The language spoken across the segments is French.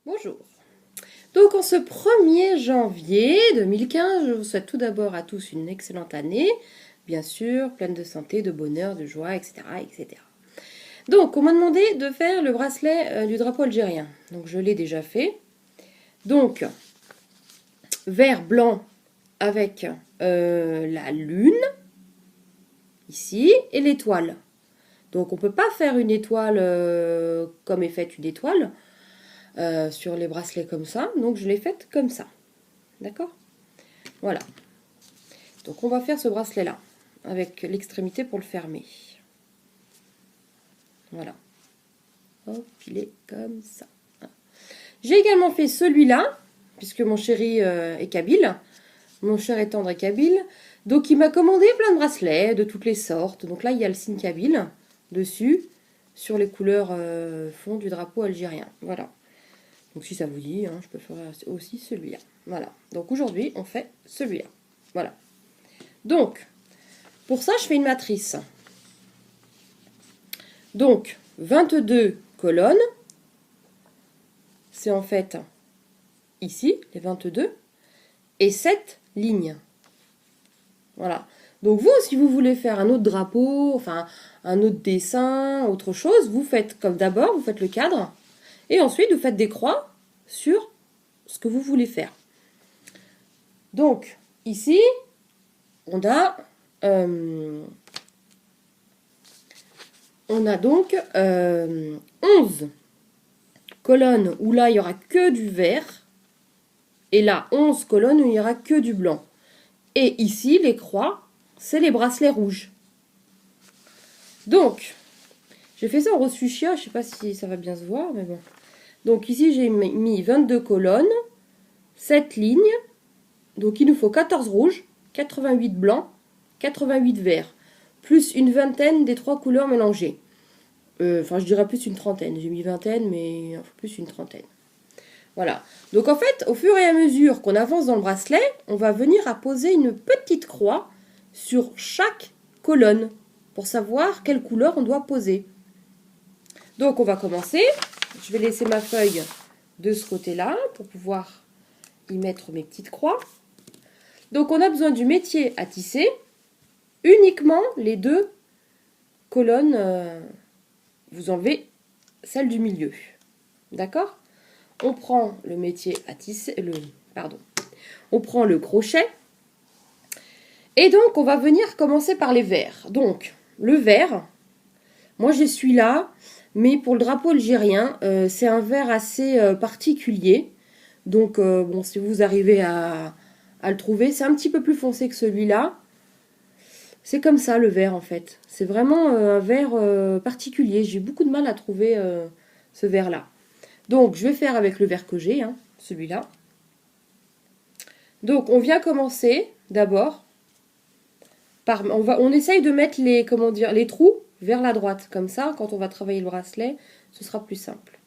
Bonjour. Donc en ce 1er janvier 2015, je vous souhaite tout d'abord à tous une excellente année, bien sûr, pleine de santé, de bonheur, de joie, etc. etc. Donc on m'a demandé de faire le bracelet du drapeau algérien. Donc je l'ai déjà fait. Donc vert blanc avec la lune, ici, et l'étoile. Donc on ne peut pas faire une étoile comme est faite une étoile. Sur les bracelets comme ça, donc je l'ai faite comme ça, d'accord? Voilà, donc on va faire ce bracelet là avec l'extrémité pour le fermer. Voilà, hop, il est comme ça. J'ai également fait celui-là puisque mon chéri est kabyle, mon cher et tendre est kabyle, donc il m'a commandé plein de bracelets de toutes les sortes. Donc là il y a le signe kabyle dessus sur les couleurs fond du drapeau algérien. Voilà. Donc si ça vous dit, je peux faire aussi celui-là. Voilà. Donc aujourd'hui, on fait celui-là. Voilà. Donc, pour ça, je fais une matrice. Donc, 22 colonnes. C'est en fait ici, les 22. Et 7 lignes. Voilà. Donc vous, si vous voulez faire un autre drapeau, enfin un autre dessin, autre chose, vous faites comme d'abord, vous faites le cadre. Et ensuite, vous faites des croix sur ce que vous voulez faire. Donc, ici, on a donc 11 colonnes où là, il n'y aura que du vert. Et là, 11 colonnes où il n'y aura que du blanc. Et ici, les croix, c'est les bracelets rouges. Donc, j'ai fait ça en rose fuchsia. Je ne sais pas si ça va bien se voir, mais bon. Donc ici, j'ai mis 22 colonnes, 7 lignes. Donc, il nous faut 14 rouges, 88 blancs, 88 verts, plus une vingtaine des 3 couleurs mélangées. Enfin, je dirais plus une trentaine. J'ai mis vingtaine, mais plus une trentaine. Voilà. Donc, en fait, au fur et à mesure qu'on avance dans le bracelet, on va venir à poser une petite croix sur chaque colonne pour savoir quelle couleur on doit poser. Donc, on va commencer. Je vais laisser ma feuille de ce côté-là pour pouvoir y mettre mes petites croix. Donc, on a besoin du métier à tisser. Uniquement les 2 colonnes, vous enlevez celle du milieu. D'accord? On prend le métier à tisser, on prend le crochet. Et donc, on va venir commencer par les verts. Donc, le vert, moi j'ai celui-là, mais pour le drapeau algérien, c'est un vert assez particulier. Donc, bon, si vous arrivez à le trouver, c'est un petit peu plus foncé que celui-là. C'est comme ça le vert en fait. C'est vraiment un vert particulier. J'ai beaucoup de mal à trouver ce vert là. Donc je vais faire avec le vert que j'ai, celui-là. Donc on vient commencer d'abord par... On essaye de mettre les trous vers la droite. Comme ça, quand on va travailler le bracelet, ce sera plus simple.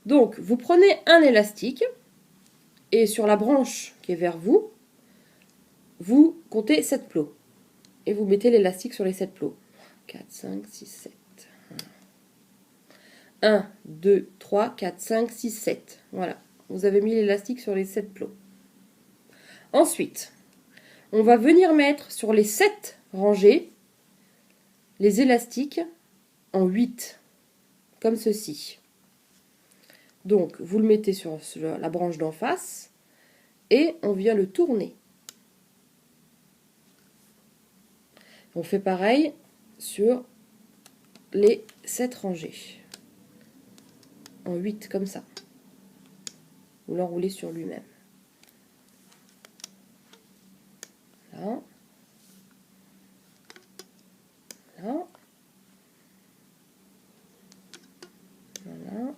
Donc vous prenez un élastique et sur la branche qui est vers vous, vous comptez 7 plots. Et vous mettez l'élastique sur les 7 plots. 4, 5, 6, 7. 1, 2, 3, 4, 5, 6, 7. Voilà. Vous avez mis l'élastique sur les 7 plots. Ensuite, on va venir mettre sur les 7 rangées les élastiques en 8. Comme ceci. Donc, vous le mettez sur la branche d'en face et on vient le tourner. On fait pareil sur les 7 rangées. En 8, comme ça. Vous l'enroulez sur lui-même. Là. Là. Voilà.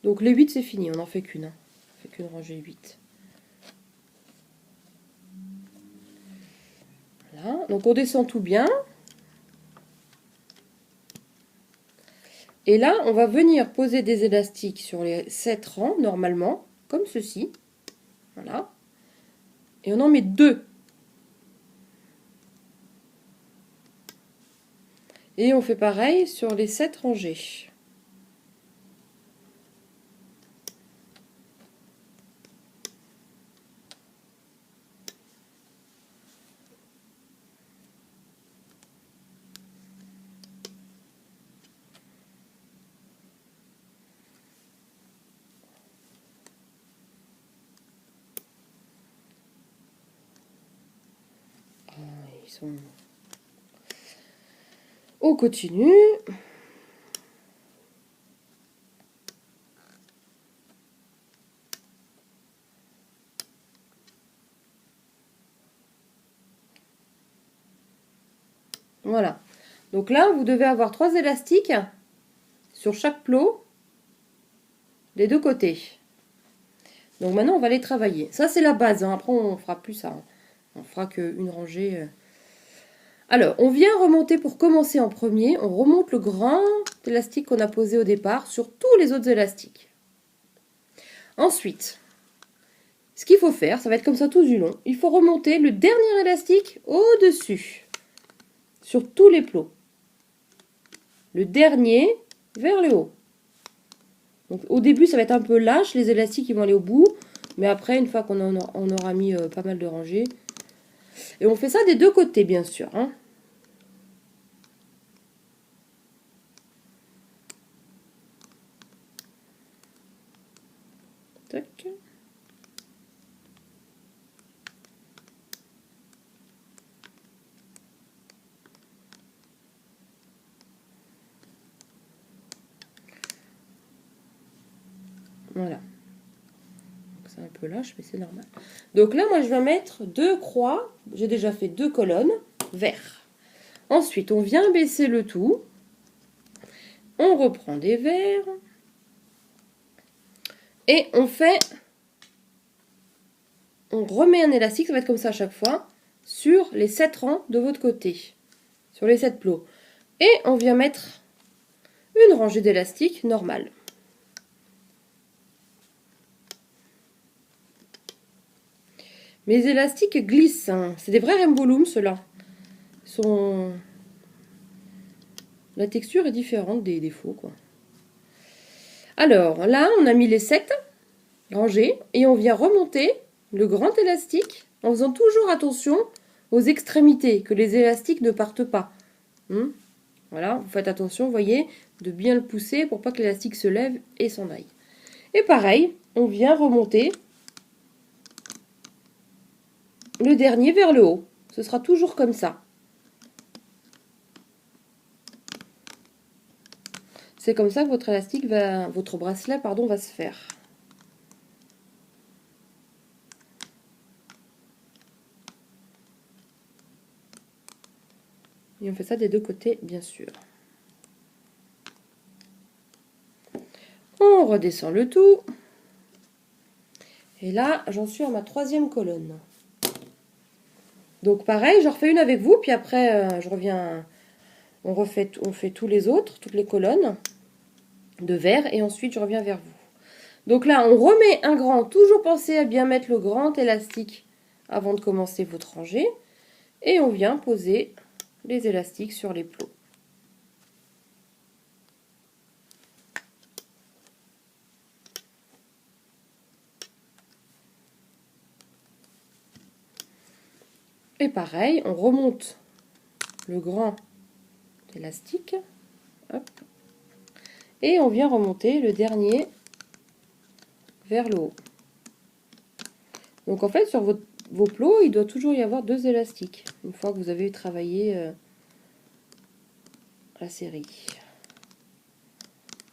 Donc les 8, c'est fini. On n'en fait qu'une. On fait qu'une rangée 8. Voilà. Donc on descend tout bien. Et là, on va venir poser des élastiques sur les 7 rangs, normalement, comme ceci. Voilà. Et on en met 2. Et on fait pareil sur les 7 rangées. Ils sont... On continue. Voilà. Donc là, vous devez avoir 3 élastiques sur chaque plot des deux côtés. Donc maintenant, on va les travailler. Ça, c'est la base, hein. Après, on fera plus ça, hein. On fera qu'une rangée. Alors, on vient remonter pour commencer en premier. On remonte le grand élastique qu'on a posé au départ sur tous les autres élastiques. Ensuite, ce qu'il faut faire, ça va être comme ça tout du long. Il faut remonter le dernier élastique au-dessus, sur tous les plots. Le dernier vers le haut. Donc, au début, ça va être un peu lâche, les élastiques ils vont aller au bout. Mais après, une fois qu'on aura mis pas mal de rangées. Et on fait ça des deux côtés, bien sûr, hein. Tac. Voilà. C'est un peu lâche, mais c'est normal. Donc là, moi, je vais mettre 2 croix. J'ai déjà fait 2 colonnes vert. Ensuite, on vient baisser le tout. On reprend des verts. Et on remet un élastique, ça va être comme ça à chaque fois, sur les 7 rangs de votre côté. Sur les 7 plots. Et on vient mettre une rangée d'élastiques normale. Mes élastiques glissent, hein. C'est des vrais Remboloom, ceux-là. La texture est différente des faux, quoi. Alors, là, on a mis les 7 rangées et on vient remonter le grand élastique en faisant toujours attention aux extrémités, que les élastiques ne partent pas. Voilà, vous faites attention, vous voyez, de bien le pousser pour pas que l'élastique se lève et s'en aille. Et pareil, on vient remonter le dernier vers le haut. Ce sera toujours comme ça. C'est comme ça que votre élastique votre bracelet, pardon, va se faire. Et on fait ça des deux côtés, bien sûr. On redescend le tout. Et là, j'en suis à ma 3e colonne. Donc pareil, j'en refais une avec vous, puis après, je reviens... On fait tous les autres, toutes les colonnes de vert, et ensuite je reviens vers vous. Donc là, on remet un grand. Toujours pensez à bien mettre le grand élastique avant de commencer votre rangée. Et on vient poser les élastiques sur les plots. Et pareil, on remonte le grand élastique. Hop. Et on vient remonter le dernier vers le haut. Donc en fait, sur vos plots, il doit toujours y avoir 2 élastiques. Une fois que vous avez travaillé la série.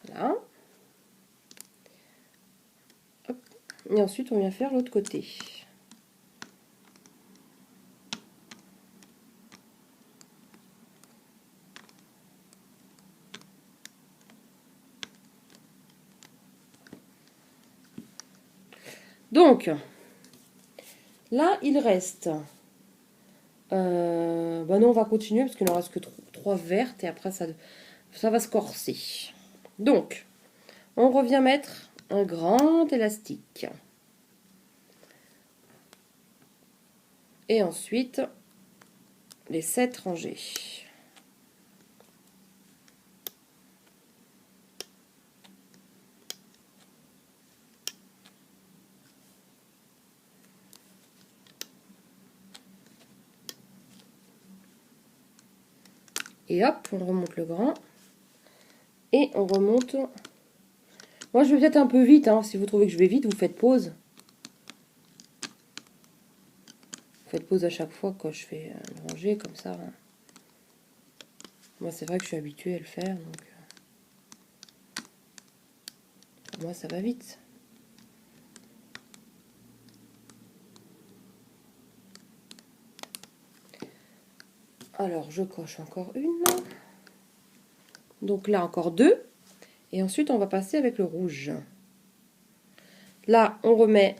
Voilà. Hop. Et ensuite, on vient faire l'autre côté. Donc, là, il reste... non, on va continuer parce qu'il ne reste que 3 vertes et après, ça va se corser. Donc, on revient mettre un grand élastique. Et ensuite, les 7 rangées. Et hop, on remonte le grand. Et on remonte. Moi, je vais peut-être un peu vite. Hein. Si vous trouvez que je vais vite, vous faites pause. Vous faites pause à chaque fois quand je fais le rangé, comme ça. Hein. Moi, c'est vrai que je suis habituée à le faire. Donc, pour moi, ça va vite. Alors, je coche encore une. Donc là, encore 2. Et ensuite, on va passer avec le rouge. Là, on remet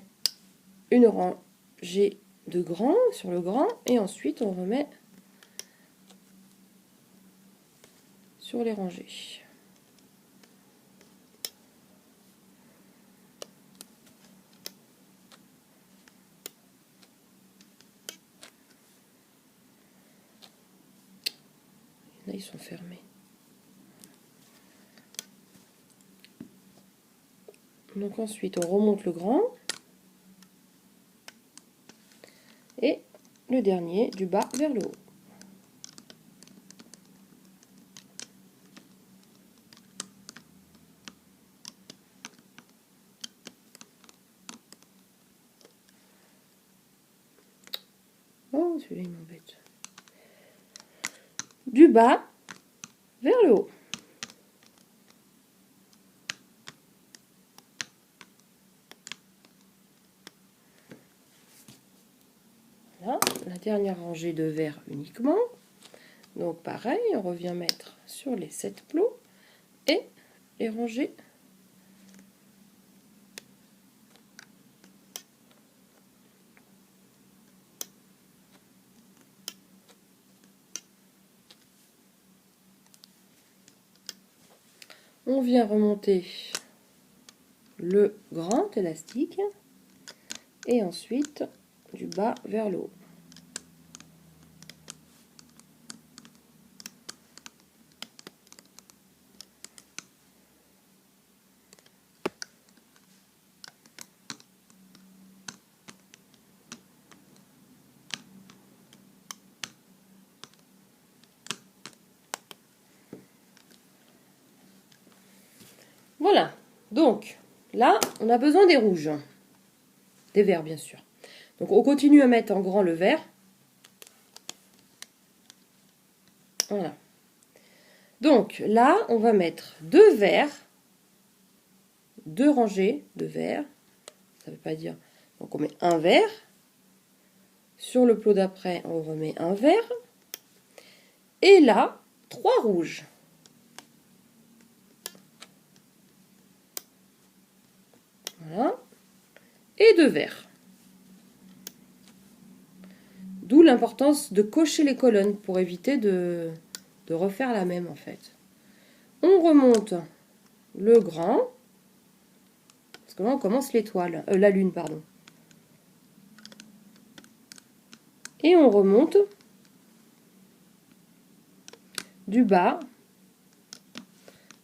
une rangée de grands sur le grand. Et ensuite, on remet sur les rangées. Là, ils sont fermés. Donc ensuite, on remonte le grand. Et le dernier du bas vers le haut. Oh, celui-là, il m'embête. Du bas vers le haut. Voilà, la dernière rangée de verre uniquement. Donc pareil, on revient mettre sur les 7 plots et les ranger. On vient remonter le grand élastique et ensuite du bas vers le haut. Voilà, donc là, on a besoin des rouges, des verts bien sûr. Donc on continue à mettre en grand le vert. Voilà. Donc là, on va mettre 2 verts, 2 rangées de verts. Ça ne veut pas dire. Donc on met un vert. Sur le plot d'après, on remet un vert. Et là, 3 rouges. Voilà. Et 2 verts. D'où l'importance de cocher les colonnes pour éviter de refaire la même en fait. On remonte le grand. Parce que là, on commence l'étoile. La lune, pardon. Et on remonte du bas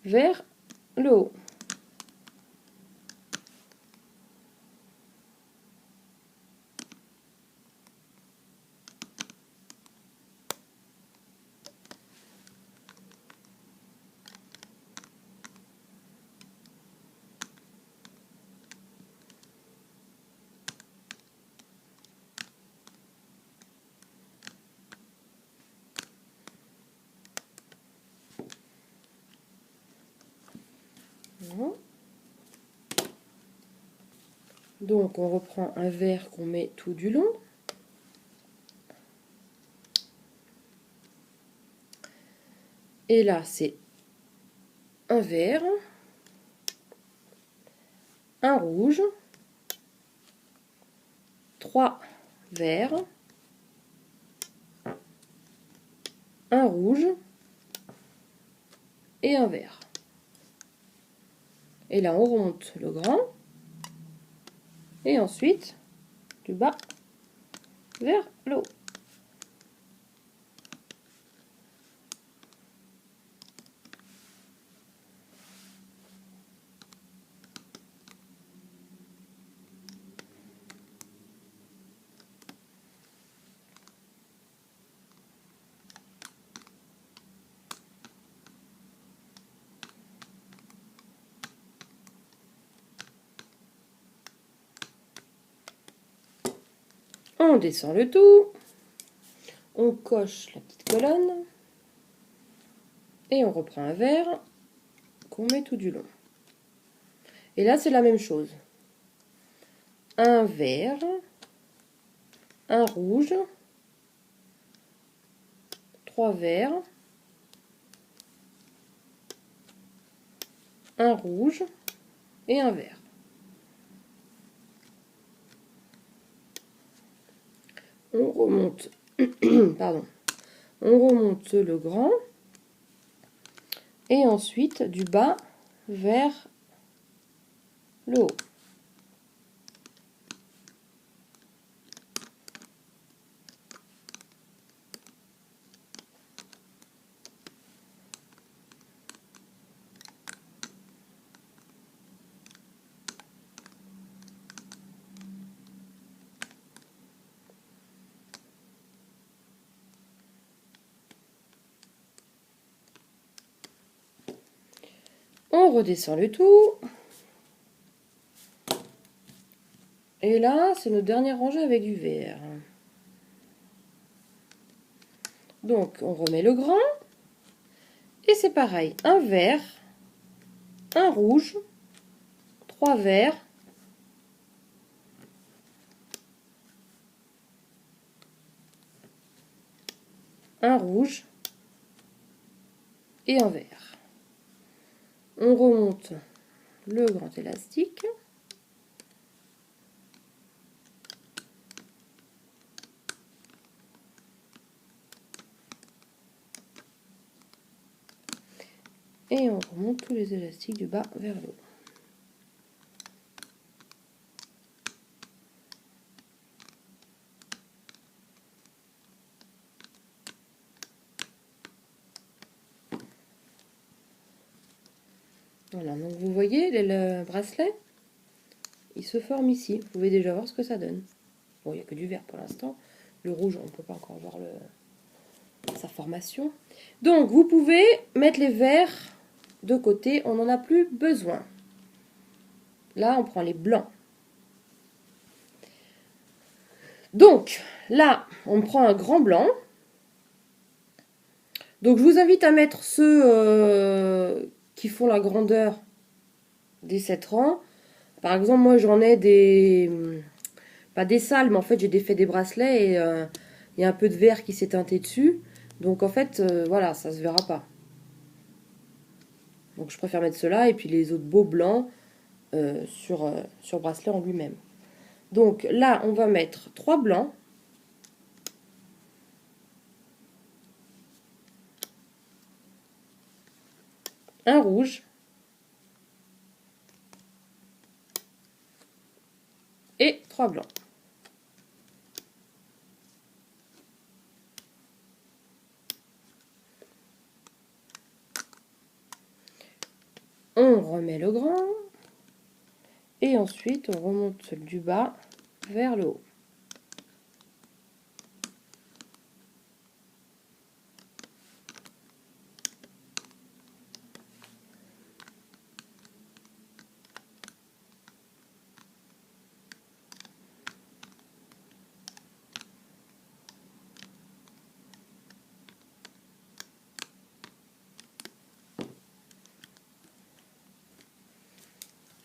vers le haut. Donc on reprend un vert qu'on met tout du long. Et là c'est un vert, un rouge, 3 verts, un rouge et un vert. Et là on remonte le grand. Et ensuite, du bas vers le haut. On descend le tout. On coche la petite colonne. Et on reprend un vert qu'on met tout du long. Et là, c'est la même chose. Un vert, un rouge, 3 verts, un rouge et un vert. On remonte, pardon, on remonte le grand et ensuite du bas vers le haut. On redescend le tout. Et là, c'est notre dernière rangée avec du vert. Donc, on remet le grand. Et c'est pareil, un vert, un rouge, 3 verts, un rouge et un vert. On remonte le grand élastique. Et on remonte tous les élastiques du bas vers le haut. Voilà, donc vous voyez le bracelet, il se forme ici. Vous pouvez déjà voir ce que ça donne. Bon, il n'y a que du vert pour l'instant. Le rouge, on ne peut pas encore voir sa formation. Donc, vous pouvez mettre les verts de côté. On n'en a plus besoin. Là, on prend les blancs. Donc, là, on prend un grand blanc. Donc, je vous invite à mettre ceux qui font la grandeur des 7 rangs. Par exemple, moi, j'en ai des... Pas des sales, mais en fait, j'ai fait des bracelets et il y a un peu de vert qui s'est teinté dessus. Donc, en fait, voilà, ça se verra pas. Donc, je préfère mettre ceux-là et puis les autres beaux blancs sur bracelet en lui-même. Donc, là, on va mettre 3 blancs. Un rouge. Et 3 blancs. On remet le grand. Et ensuite, on remonte du bas vers le haut.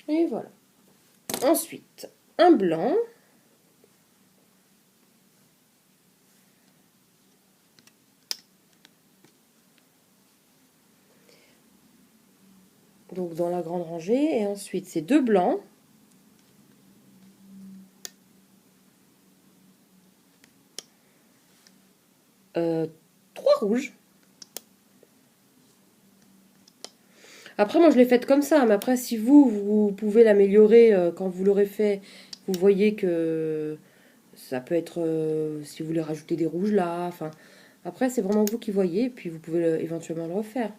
Et voilà. Ensuite, un blanc. Donc dans la grande rangée. Et ensuite, c'est 2 blancs. Euh, 3 rouges. Après, moi, je l'ai faite comme ça. Mais après, si vous pouvez l'améliorer quand vous l'aurez fait, vous voyez que ça peut être... si vous voulez rajouter des rouges là. Enfin, après, c'est vraiment vous qui voyez. Et puis, vous pouvez éventuellement le refaire.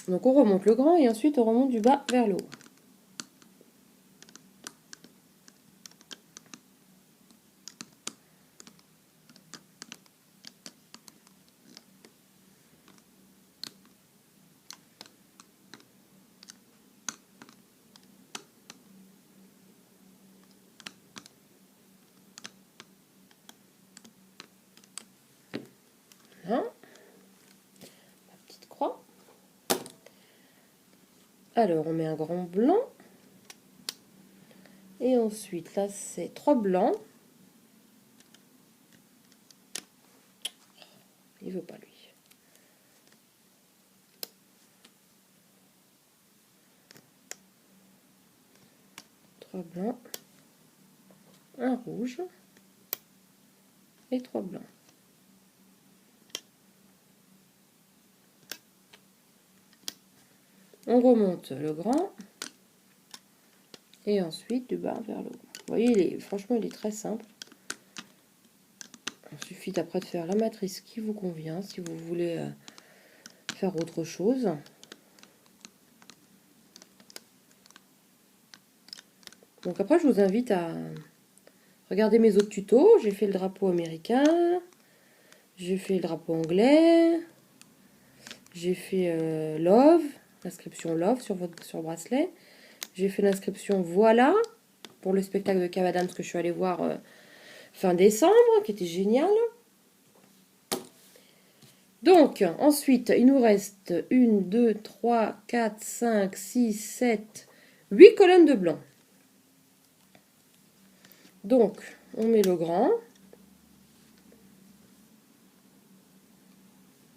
Donc, on remonte le grand et ensuite, on remonte du bas vers le haut. Voilà. La petite croix. Alors, on met un grand blanc. Et ensuite, là, c'est 3 blancs. Il veut pas, lui. Blancs, un rouge et 3 blancs. On remonte le grand et ensuite du bas vers le haut. Vous voyez, franchement, il est très simple. Il suffit après de faire la matrice qui vous convient si vous voulez faire autre chose. Donc après, je vous invite à regarder mes autres tutos. J'ai fait le drapeau américain, j'ai fait le drapeau anglais, j'ai fait Love, l'inscription Love sur le bracelet. J'ai fait l'inscription Voilà pour le spectacle de Kev Adams que je suis allée voir fin décembre, qui était génial. Donc, ensuite, il nous reste 1, 2, 3, 4, 5, 6, 7, 8 colonnes de blanc. Donc, on met le grand.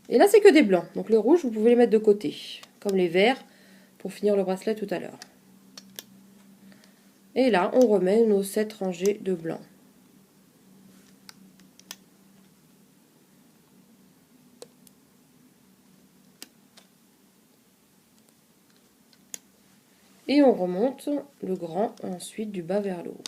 Et là, c'est que des blancs. Donc, les rouges, vous pouvez les mettre de côté, comme les verts, pour finir le bracelet tout à l'heure. Et là, on remet nos 7 rangées de blancs. Et on remonte le grand ensuite du bas vers le haut.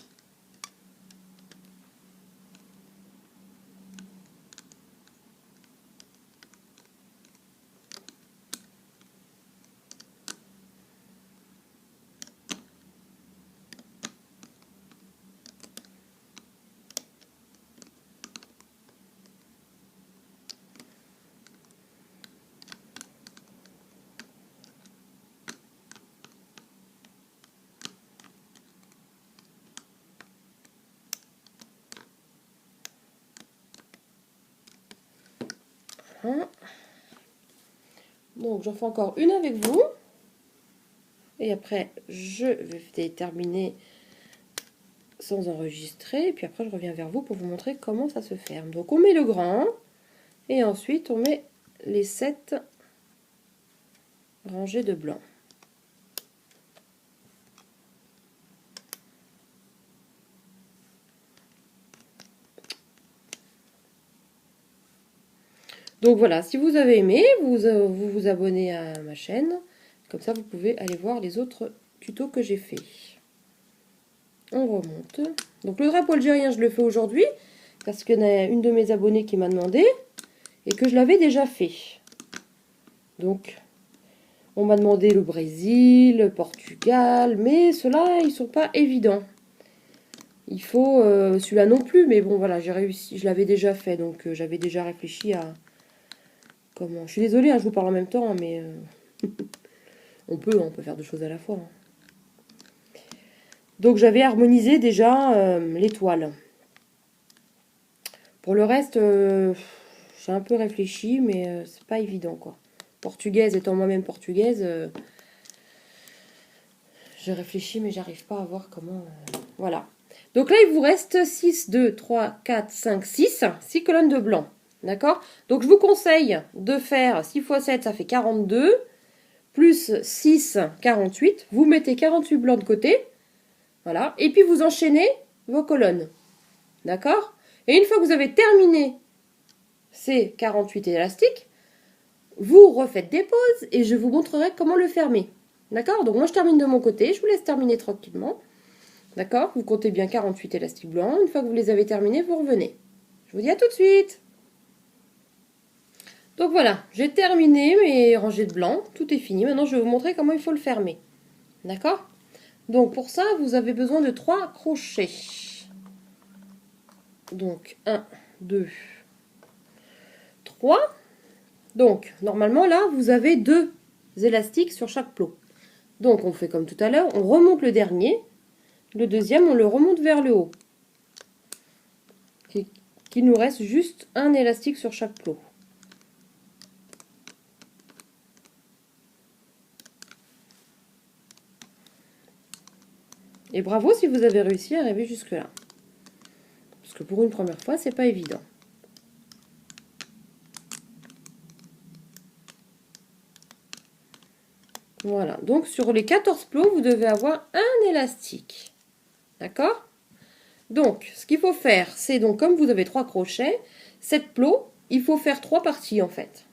Donc j'en fais encore une avec vous. Et après, je vais terminer sans enregistrer. Et puis après, je reviens vers vous pour vous montrer comment ça se ferme. Donc on met le grand. Et ensuite, on met les 7 rangées de blanc. Donc voilà, si vous avez aimé, vous vous abonnez à ma chaîne. Comme ça, vous pouvez aller voir les autres tutos que j'ai fait. On remonte. Donc le drapeau algérien, je le fais aujourd'hui. Parce qu'il y en a une de mes abonnées qui m'a demandé. Et que je l'avais déjà fait. Donc, on m'a demandé le Brésil, le Portugal. Mais ceux-là, ils ne sont pas évidents. Il faut celui-là non plus. Mais bon, voilà, j'ai réussi. Je l'avais déjà fait. Donc, j'avais déjà réfléchi à... Comment... Je suis désolée, hein, je vous parle en même temps, mais on peut faire deux choses à la fois. Hein. Donc j'avais harmonisé déjà l'étoile. Pour le reste, j'ai un peu réfléchi, mais c'est pas évident, quoi. Portugaise, étant moi-même portugaise, j'ai réfléchi, mais j'arrive pas à voir comment... voilà. Donc là, il vous reste 6, 2, 3, 4, 5, 6. 6 colonnes de blanc. D'accord? Donc, je vous conseille de faire 6 x 7, ça fait 42. Plus 6, 48. Vous mettez 48 blancs de côté. Voilà. Et puis, vous enchaînez vos colonnes. D'accord? Et une fois que vous avez terminé ces 48 élastiques, vous refaites des pauses et je vous montrerai comment le fermer. D'accord? Donc, moi, je termine de mon côté. Je vous laisse terminer tranquillement. D'accord? Vous comptez bien 48 élastiques blancs. Une fois que vous les avez terminés, vous revenez. Je vous dis à tout de suite. Donc voilà, j'ai terminé mes rangées de blanc. Tout est fini. Maintenant, je vais vous montrer comment il faut le fermer. D'accord? Donc pour ça, vous avez besoin de 3 crochets. Donc 1, 2, 3. Donc normalement là, vous avez 2 élastiques sur chaque plot. Donc on fait comme tout à l'heure, on remonte le dernier. Le deuxième, on le remonte vers le haut. Qu'il nous reste juste un élastique sur chaque plot. Et bravo si vous avez réussi à arriver jusque-là. Parce que pour une première fois, c'est pas évident. Voilà, donc sur les 14 plots, vous devez avoir un élastique. D'accord? Donc, ce qu'il faut faire, c'est donc, comme vous avez 3 crochets, 7 plots, il faut faire 3 parties en fait.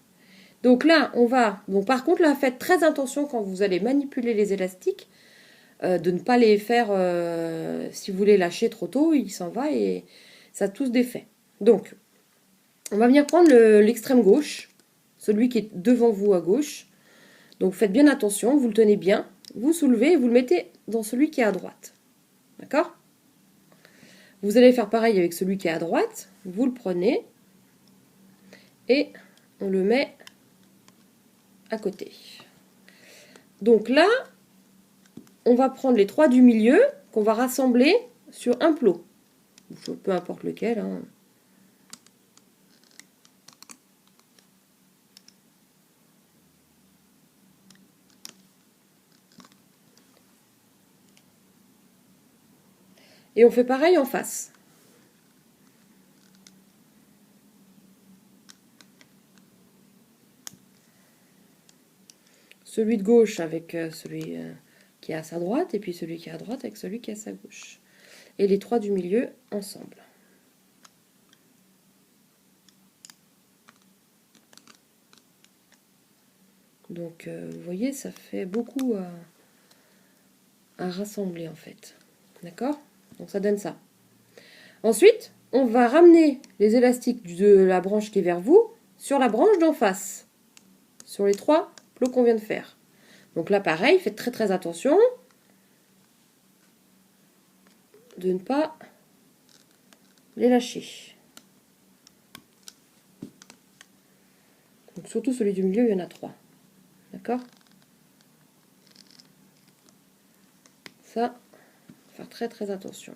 Donc là, on va... Bon, par contre, là, faites très attention quand vous allez manipuler les élastiques, de ne pas les faire... si vous les lâchez trop tôt, il s'en va et ça a tous défait. Donc, on va venir prendre l'extrême gauche, celui qui est devant vous à gauche. Donc faites bien attention, vous le tenez bien, vous soulevez et vous le mettez dans celui qui est à droite. D'accord? Vous allez faire pareil avec celui qui est à droite, vous le prenez et on le met à côté. Donc là, on va prendre les 3 du milieu qu'on va rassembler sur un plot. Peu importe lequel, hein. Et on fait pareil en face. Celui de gauche avec celui qui est à sa droite, et puis celui qui est à droite avec celui qui est à sa gauche. Et les 3 du milieu ensemble. Donc, vous voyez, ça fait beaucoup à rassembler en fait. D'accord? Donc ça donne ça. Ensuite, on va ramener les élastiques de la branche qui est vers vous sur la branche d'en face. Sur les 3 plots qu'on vient de faire. Donc là, pareil, faites très très attention de ne pas les lâcher. Donc surtout celui du milieu, il y en a 3. D'accord? Ça, faire très très attention.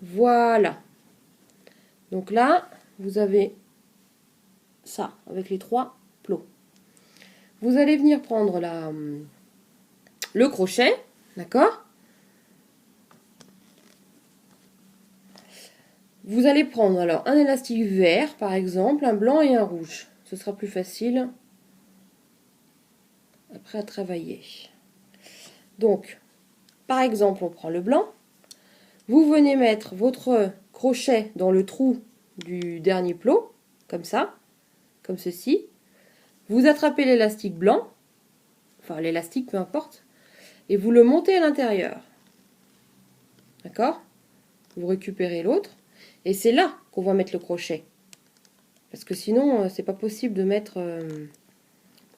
Voilà. Donc là, vous avez ça, avec les 3 plots. Vous allez venir prendre le crochet, d'accord? Vous allez prendre alors un élastique vert, par exemple, un blanc et un rouge. Ce sera plus facile après à travailler. Donc, par exemple, on prend le blanc. Vous venez mettre votre crochet dans le trou du dernier plot, comme ça, comme ceci. Vous attrapez l'élastique blanc, enfin l'élastique, peu importe, et vous le montez à l'intérieur. D'accord? Vous récupérez l'autre, et c'est là qu'on va mettre le crochet. Parce que sinon, c'est pas possible de mettre,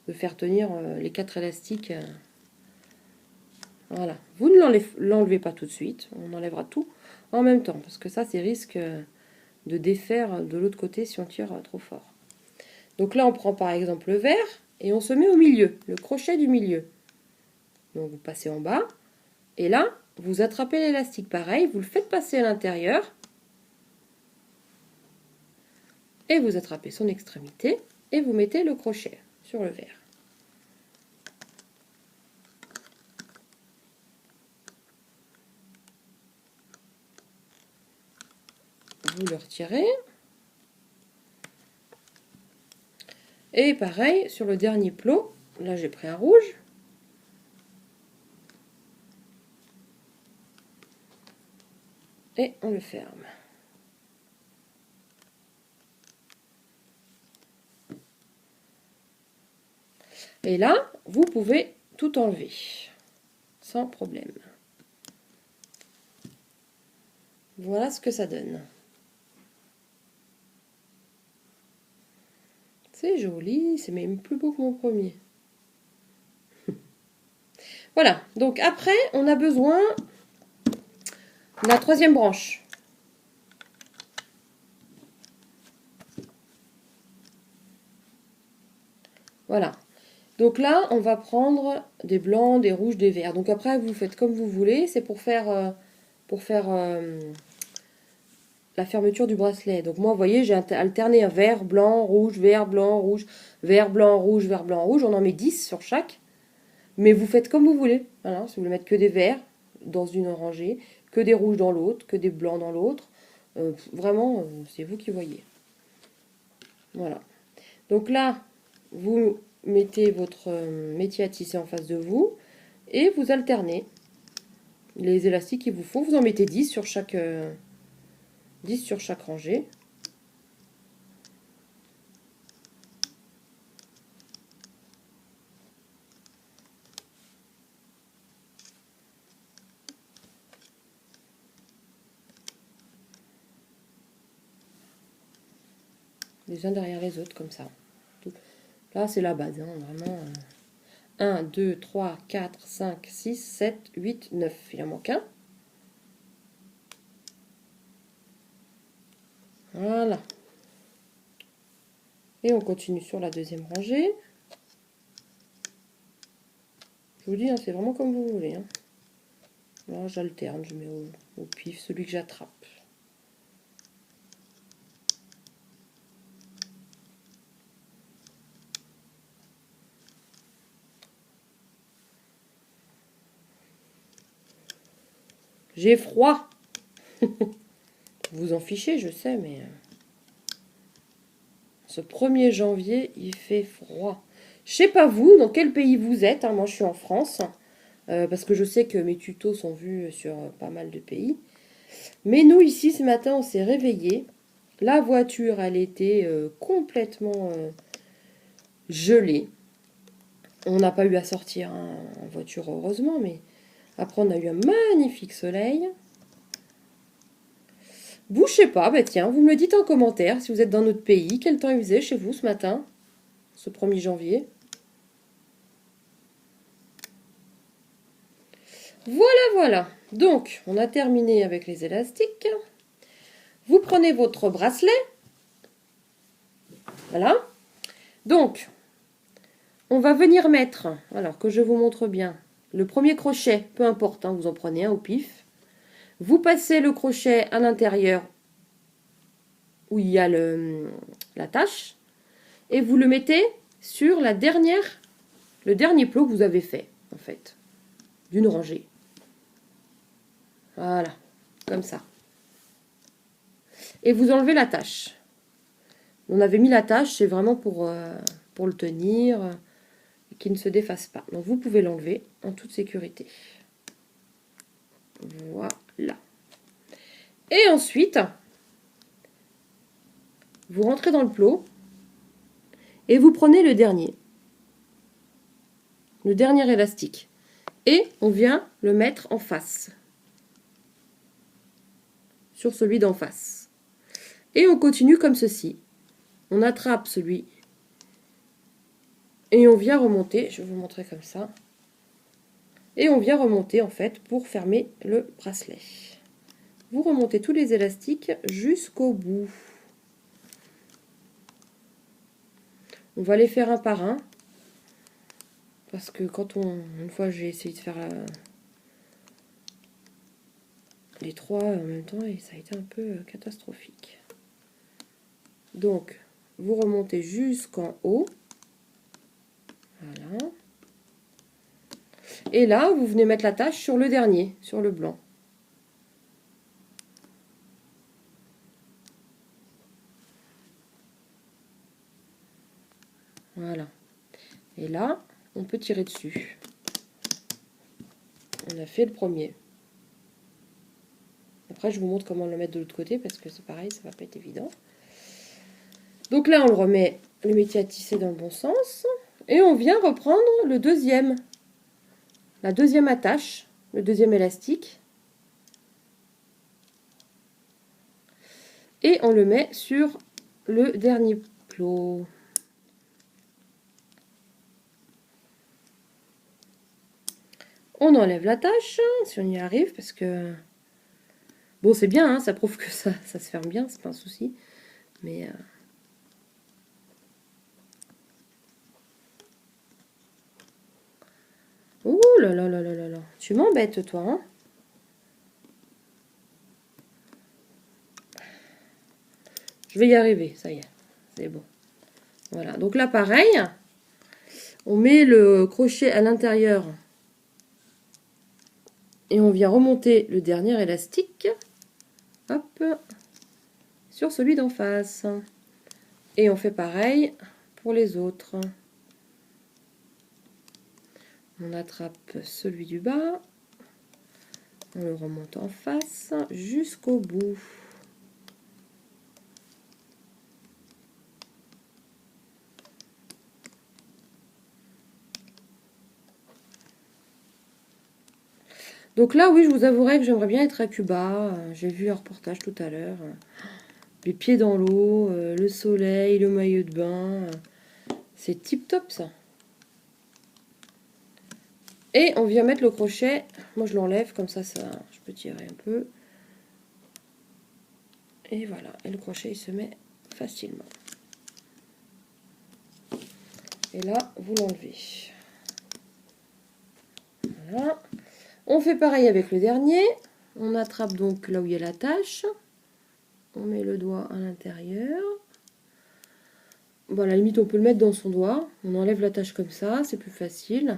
de faire tenir les 4 élastiques. Voilà. Vous ne l'enlevez pas tout de suite, on enlèvera tout en même temps, parce que ça, c'est risque de défaire de l'autre côté si on tire trop fort. Donc là, on prend par exemple le vert et on se met au milieu, le crochet du milieu. Donc vous passez en bas et là, vous attrapez l'élastique pareil, vous le faites passer à l'intérieur et vous attrapez son extrémité et vous mettez le crochet sur le vert. Vous le retirez. Et pareil, sur le dernier plot, là j'ai pris un rouge. Et on le ferme. Et là, vous pouvez tout enlever, sans problème. Voilà ce que ça donne. C'est joli, c'est même plus beau que mon premier. Voilà, donc après, on a besoin de la 3e branche. Voilà. Donc là, on va prendre des blancs, des rouges, des verts. Donc après, vous faites comme vous voulez. C'est pour faire la fermeture du bracelet. Donc moi, vous voyez, j'ai alterné un vert, blanc, rouge, vert, blanc, rouge, vert, blanc, rouge, vert, blanc, rouge. On en met 10 sur chaque. Mais vous faites comme vous voulez. Voilà, si vous voulez mettre que des verts dans une rangée, que des rouges dans l'autre, que des blancs dans l'autre. Vraiment, c'est vous qui voyez. Voilà. Donc là, vous mettez votre métier à tisser en face de vous et vous alternez les élastiques qu'il vous faut. Vous en mettez 10 sur chaque, 10 sur chaque rangée. Les uns derrière les autres, comme ça. Là, c'est la base, hein, vraiment. 1, 2, 3, 4, 5, 6, 7, 8, 9. Il en manque un. Voilà. Et on continue sur la deuxième rangée. Je vous dis, hein, c'est vraiment comme vous voulez. Hein. Là, j'alterne, je mets au pif celui que j'attrape. J'ai froid. Vous en fichez, je sais, mais ce 1er janvier, il fait froid. Je sais pas vous, dans quel pays vous êtes. Hein, moi, je suis en France. Parce que je sais que mes tutos sont vus sur pas mal de pays. Mais nous, ici, ce matin, on s'est réveillés. La voiture, elle était complètement gelée. On n'a pas eu à sortir en voiture, heureusement, mais après, on a eu un magnifique soleil. Vous, je sais pas, bah tiens, vous me le dites en commentaire si vous êtes dans notre pays. Quel temps il faisait chez vous ce matin, ce 1er janvier? Voilà, voilà. Donc, on a terminé avec les élastiques. Vous prenez votre bracelet. Voilà. Donc, on va venir mettre, alors que je vous montre bien, le premier crochet, peu importe, hein, vous en prenez un au pif. Vous passez le crochet à l'intérieur où il y a la tache et vous le mettez sur le dernier plot que vous avez fait, en fait, d'une rangée. Voilà, comme ça. Et vous enlevez la tache. On avait mis la tache, c'est vraiment pour le tenir, qu'il ne se défasse pas. Donc vous pouvez l'enlever en toute sécurité. Voilà. Et ensuite, vous rentrez dans le plot et vous prenez le dernier élastique. Et on vient le mettre en face, sur celui d'en face. Et on continue comme ceci. On attrape celui et on vient remonter. Je vais vous montrer comme ça. Et on vient remonter en fait pour fermer le bracelet. Vous remontez tous les élastiques jusqu'au bout. On va les faire un par un. Parce que une fois j'ai essayé de faire les trois en même temps et ça a été un peu catastrophique. Donc, vous remontez jusqu'en haut. Voilà. Et là, vous venez mettre la tache sur le dernier, sur le blanc. Voilà. Et là, on peut tirer dessus. On a fait le premier. Après, je vous montre comment le mettre de l'autre côté parce que c'est pareil, ça va pas être évident. Donc là, on le remet le métier à tisser dans le bon sens. Et on vient reprendre le deuxième. La deuxième attache, le deuxième élastique. Et on le met sur le dernier plot. On enlève la tache, si on y arrive, parce que... Bon, c'est bien, hein, ça prouve que ça se ferme bien, c'est pas un souci. Mais... Ouh là là là là là là. Tu m'embêtes, toi, hein. Je vais y arriver, ça y est. C'est bon. Voilà, donc là, pareil, On met le crochet à l'intérieur et on vient remonter le dernier élastique, hop, sur celui d'en face. Et on fait pareil pour les autres. On attrape celui du bas, on le remonte en face jusqu'au bout. Donc là, oui, je vous avouerai que j'aimerais bien être à Cuba. J'ai vu un reportage tout à l'heure. Les pieds dans l'eau, le soleil, le maillot de bain. C'est tip top ça. Et on vient mettre le crochet. Moi, je l'enlève comme ça, je peux tirer un peu. Et voilà. Et le crochet, il se met facilement. Et là, vous l'enlevez. Voilà. On fait pareil avec le dernier. On attrape donc là où il y a la tache. On met le doigt à l'intérieur. Bon, à la limite, on peut le mettre dans son doigt. On enlève la tache comme ça, c'est plus facile.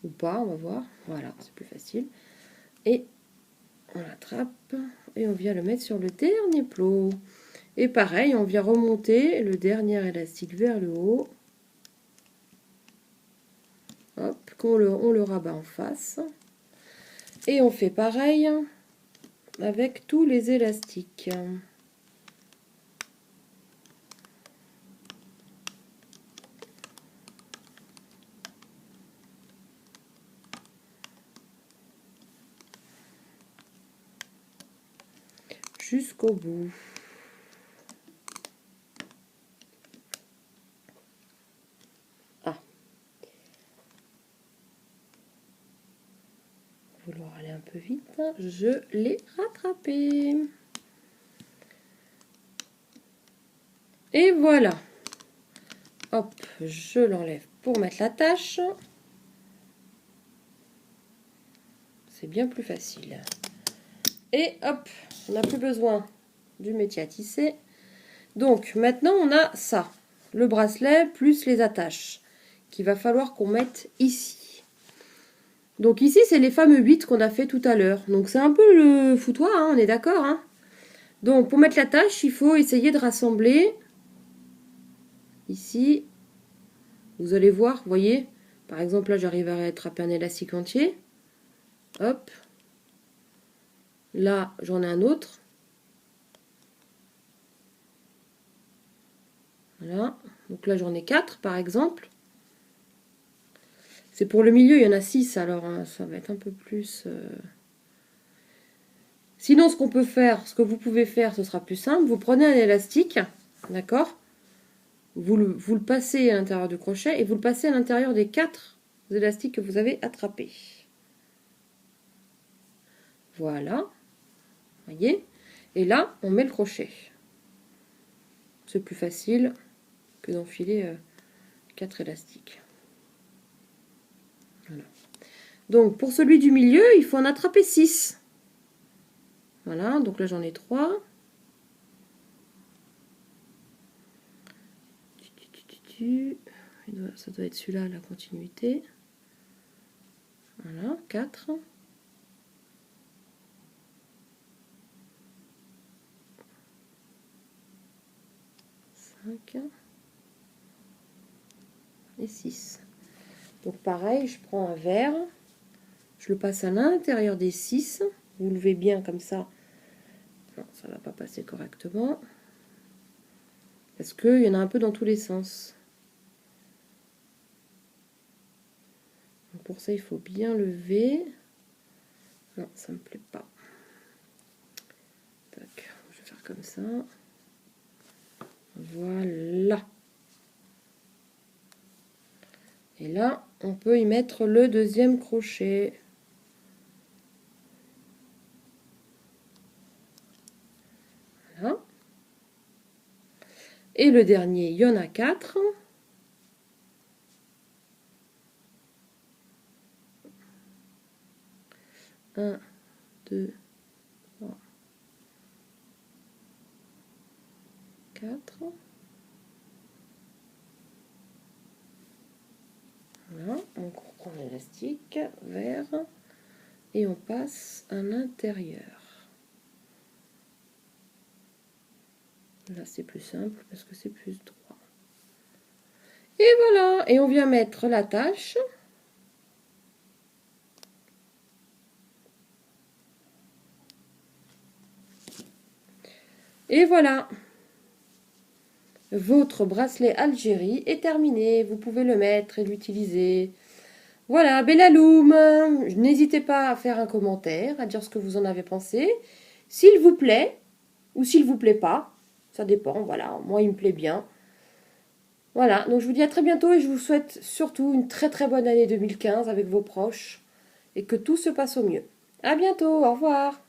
Ou pas, on va voir. Voilà, c'est plus facile. Et on l'attrape et on vient le mettre sur le dernier plot. Et pareil, on vient remonter le dernier élastique vers le haut. Hop, on le rabat en face. Et on fait pareil avec tous les élastiques. Jusqu'au bout. Ah. Vouloir aller un peu vite, je l'ai rattrapé. Et voilà. Hop, je l'enlève pour mettre la tache. C'est bien plus facile. Et hop, on n'a plus besoin du métier à tisser. Donc maintenant on a ça, le bracelet plus les attaches qu'il va falloir qu'on mette ici. Donc ici c'est les fameux 8 qu'on a fait tout à l'heure. Donc c'est un peu le foutoir, hein, on est d'accord, hein. Donc pour mettre l'attache, il faut essayer de rassembler ici. Vous allez voir, vous voyez, par exemple là j'arrive à attraper un élastique entier. Hop. Là j'en ai un autre. Voilà, donc là j'en ai 4 par exemple. C'est pour le milieu, il y en a 6, alors hein, ça va être un peu plus... Sinon, ce qu'on peut faire, ce que vous pouvez faire, ce sera plus simple. Vous prenez un élastique, d'accord, vous le passez à l'intérieur du crochet et vous le passez à l'intérieur des 4 élastiques que vous avez attrapés. Voilà, voyez. Et là, on met le crochet. C'est plus facile que d'enfiler 4 élastiques. Voilà. Donc, pour celui du milieu, il faut en attraper 6. Voilà, donc là j'en ai 3. Ça doit être celui-là, la continuité. Voilà, 4. 5 et 6. Donc pareil, je prends un verre, je le passe à l'intérieur des 6. Vous levez bien comme ça. Non, ça ne va pas passer correctement. Parce qu'il y en a un peu dans tous les sens. Donc pour ça, il faut bien lever. Non, ça ne me plaît pas. Tac, je vais faire comme ça. Voilà. Et là, on peut y mettre le deuxième crochet. Voilà. Et le dernier, il y en a 4. Un, 2, 3, 4. on reprend l'élastique vert et on passe à l'intérieur. Là c'est plus simple parce que c'est plus droit. Et voilà, et on vient mettre l'attache. Et voilà, votre bracelet Algérie est terminé. Vous pouvez le mettre et l'utiliser. Voilà, Bellaloum. N'hésitez pas à faire un commentaire, à dire ce que vous en avez pensé. S'il vous plaît, ou s'il vous plaît pas, ça dépend, voilà. Moi, il me plaît bien. Voilà, donc je vous dis à très bientôt et je vous souhaite surtout une très très bonne année 2015 avec vos proches et que tout se passe au mieux. À bientôt, au revoir.